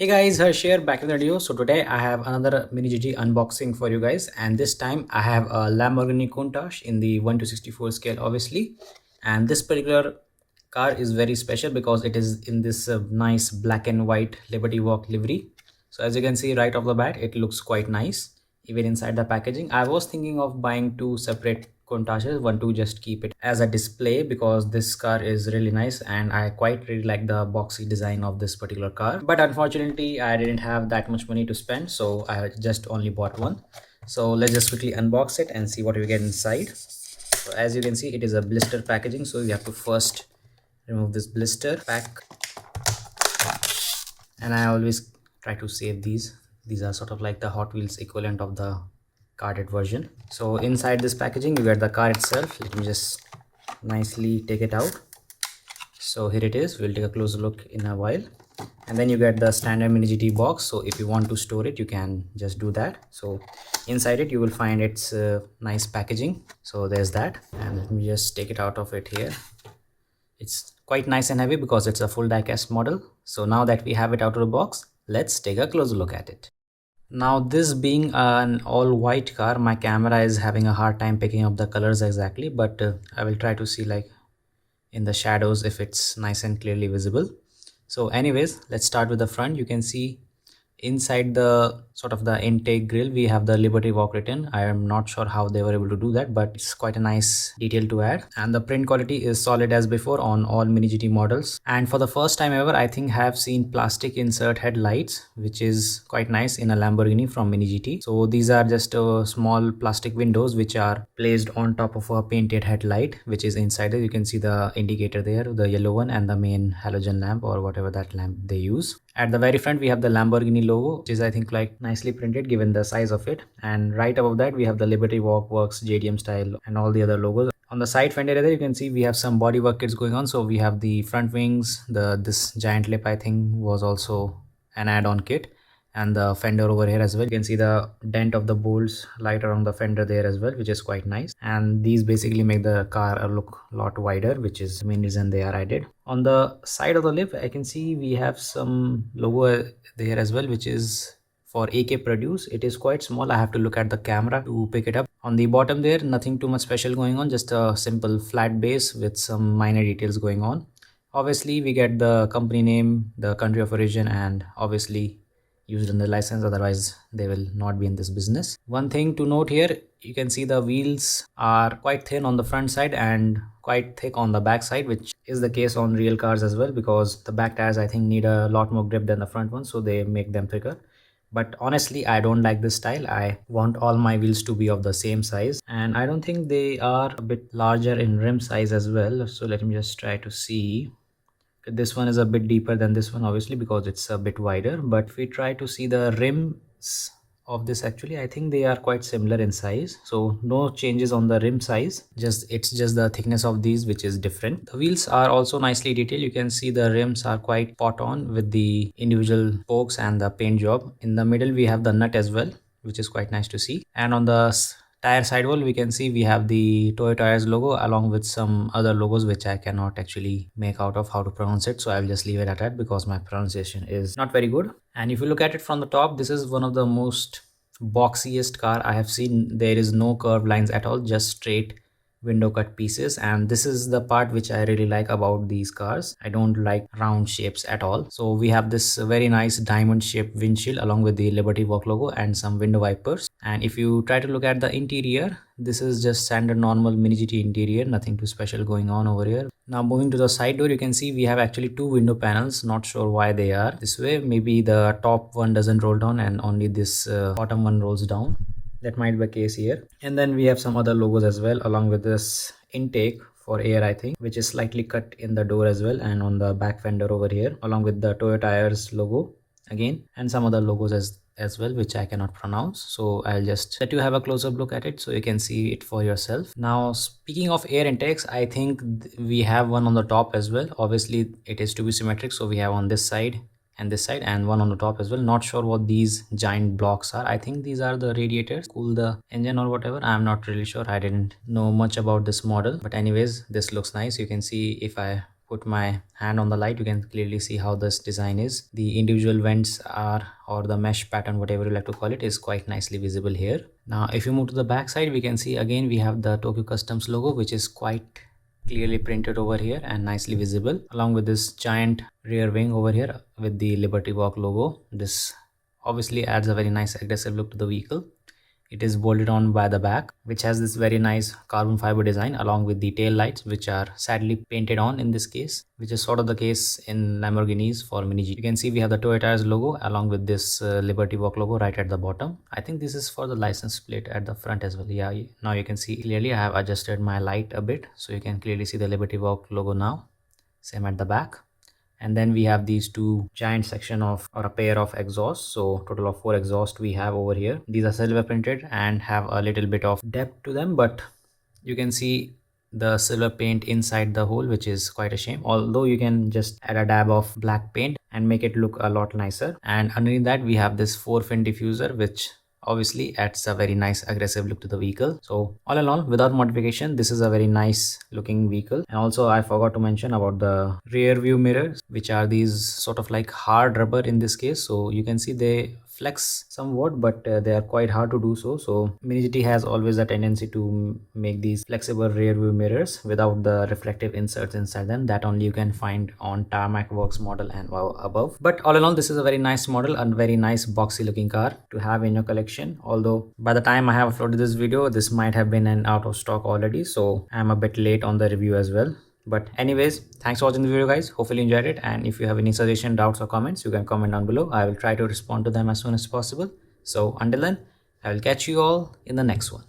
Hey guys, Harsh here, back in the video. So today I have another Mini GT unboxing for you guys, and this time I have a Lamborghini Countach in the 1 to 64 scale, obviously. And this particular car is very special because it is in this nice black and white Liberty Walk livery. So as you can see right off the bat, it looks quite nice even inside the packaging. I was thinking of buying two separate Countaches, one to just keep it as a display because this car is really nice and I quite really like the boxy design of this particular car. But unfortunately, I didn't have that much money to spend, so I just only bought one. So let's just quickly unbox it and see what we get inside. So as you can see, it is a blister packaging, so you have to first remove this blister pack, and I always try to save these are sort of like the Hot Wheels equivalent of the carded version. So inside this packaging you get the car itself. Let me just nicely take it out. So here it is. We'll take a closer look in a while. And then you get the standard Mini GT box. So if you want to store it, you can just do that. So inside it you will find its nice packaging. So there's that, and let me just take it out of it here. It's quite nice and heavy because it's a full diecast model. So now that we have it out of the box, let's take a closer look at it. Now this being an all white car, my camera is having a hard time picking up the colors exactly, but I will try to see like in the shadows if it's nice and clearly visible. So anyways, let's start with the front. You can see inside the sort of the intake grill we have the Liberty Walk written. I am not sure how they were able to do that, but it's quite a nice detail to add, and the print quality is solid as before on all Mini GT models. And for the first time ever, I think I have seen plastic insert headlights, which is quite nice in a Lamborghini from Mini GT. So these are just small plastic windows which are placed on top of a painted headlight which is inside it. You can see the indicator there, the yellow one, and the main halogen lamp or whatever that lamp they use. At the very front we have the Lamborghini logo, which is I think like nicely printed given the size of it, and right above that we have the Liberty Walk Works JDM style and all the other logos. On the side fender there you can see we have some bodywork kits going on. So we have the front wings, this giant lip I think was also an add-on kit, and the fender over here as well. You can see the dent of the bolts light around the fender there as well, which is quite nice, and these basically make the car look a lot wider, which is the main reason they are added. On the side of the lip I can see we have some logo there as well, which is for AK Produce. It is quite small, I have to look at the camera to pick it up. On the bottom there, nothing too much special going on, just a simple flat base with some minor details going on. Obviously we get the company name, the country of origin, and obviously used in the license, otherwise they will not be in this business. One thing to note here, you can see the wheels are quite thin on the front side and quite thick on the back side, which is the case on real cars as well, because the back tires I think need a lot more grip than the front ones, so they make them thicker. But honestly I don't like this style. I want all my wheels to be of the same size, and I don't think they are a bit larger in rim size as well. So let me just try to see. This one is a bit deeper than this one obviously because it's a bit wider, but if we try to see the rims of this, actually I think they are quite similar in size, so no changes on the rim size, it's just the thickness of these which is different. The wheels are also nicely detailed. You can see the rims are quite spot on with the individual spokes and the paint job. In the middle we have the nut as well, which is quite nice to see, and on the tire sidewall we can see we have the Toyota Tires logo along with some other logos which I cannot actually make out of how to pronounce it, so I will just leave it at that because my pronunciation is not very good. And if you look at it from the top, this is one of the most boxiest car I have seen. There is no curved lines at all, just straight window cut pieces, and this is the part which I really like about these cars. I don't like round shapes at all. So we have this very nice diamond shaped windshield along with the Liberty Walk logo and some window wipers. And if you try to look at the interior, this is just standard normal Mini GT interior, nothing too special going on over here. Now moving to the side door, you can see we have actually two window panels. Not sure why they are this way. Maybe the top one doesn't roll down and only this bottom one rolls down. That might be the case here. And then we have some other logos as well along with this intake for air I think, which is slightly cut in the door as well and on the back fender over here, along with the Toyota Tires logo again, and some other logos as well which I cannot pronounce. So I'll just let you have a close-up look at it so you can see it for yourself. Now speaking of air intakes, I think we have one on the top as well. Obviously it is to be symmetric, so we have on this side and this side and one on the top as well. Not sure what these giant blocks are. I think these are the radiators cool the engine or whatever. I'm not really sure, I didn't know much about this model, but anyways this looks nice. You can see if I put my hand on the light, you can clearly see how this design is. The individual vents are, or the mesh pattern, whatever you like to call it, is quite nicely visible here. Now if you move to the back side, we can see again we have the Tokyo Customs logo, which is quite clearly printed over here and nicely visible, along with this giant rear wing over here with the Liberty Walk logo. This obviously adds a very nice aggressive look to the vehicle. It is bolted on by the back, which has this very nice carbon fiber design, along with the tail lights, which are sadly painted on in this case, which is sort of the case in Lamborghinis for Mini G. You can see we have the Toyota's logo along with this Liberty Walk logo right at the bottom. I think this is for the license plate at the front as well. Yeah, now you can see clearly I have adjusted my light a bit, so you can clearly see the Liberty Walk logo now. Same at the back. And then we have these two giant section of, or a pair of exhausts. So total of 4 exhausts we have over here. These are silver printed and have a little bit of depth to them, but you can see the silver paint inside the hole, which is quite a shame, although you can just add a dab of black paint and make it look a lot nicer. And underneath that we have this 4-fin diffuser, which obviously adds a very nice aggressive look to the vehicle. So all in all, without modification, this is a very nice looking vehicle. And also I forgot to mention about the rear view mirrors, which are these sort of like hard rubber in this case. So you can see they flex somewhat, but they are quite hard to do so. So Mini GT has always a tendency to make these flexible rear view mirrors without the reflective inserts inside them. That only you can find on Tarmac Works model and above. But all in all, this is a very nice model and very nice boxy looking car to have in your collection. Although by the time I have uploaded this video, this might have been an out of stock already, so I'm a bit late on the review as well. But anyways, thanks for watching the video guys. Hopefully you enjoyed it, and if you have any suggestion, doubts or comments, you can comment down below. I will try to respond to them as soon as possible. So until then, I will catch you all in the next one.